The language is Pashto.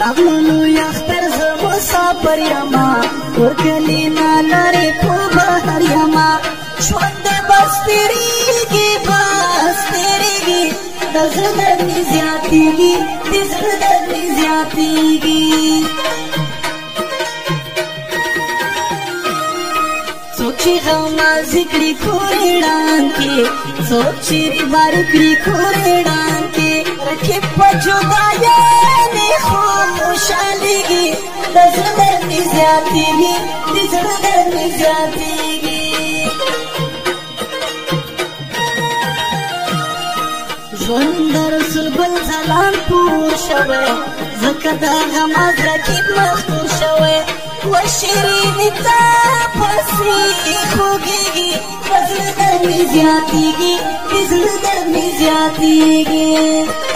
راغلو یختر ز مسافر یما ورکلینا لري په بهر یما ژوند بس تیریږي د زړه درد مې زیاتېږي څوک چې غمازې کړي کورې ړانګې څوک چې بار کړي کورې ړانګې رقیب په جدایانې خو خوشحالېږي د زړه درد مې زیاتېږي ژوند د رسول ګل ځلان پور شوی ځکه د غماز رقیب مختور شوی و شیرینې ته پسې خوږېږي د زړه درد مې زیاتېږي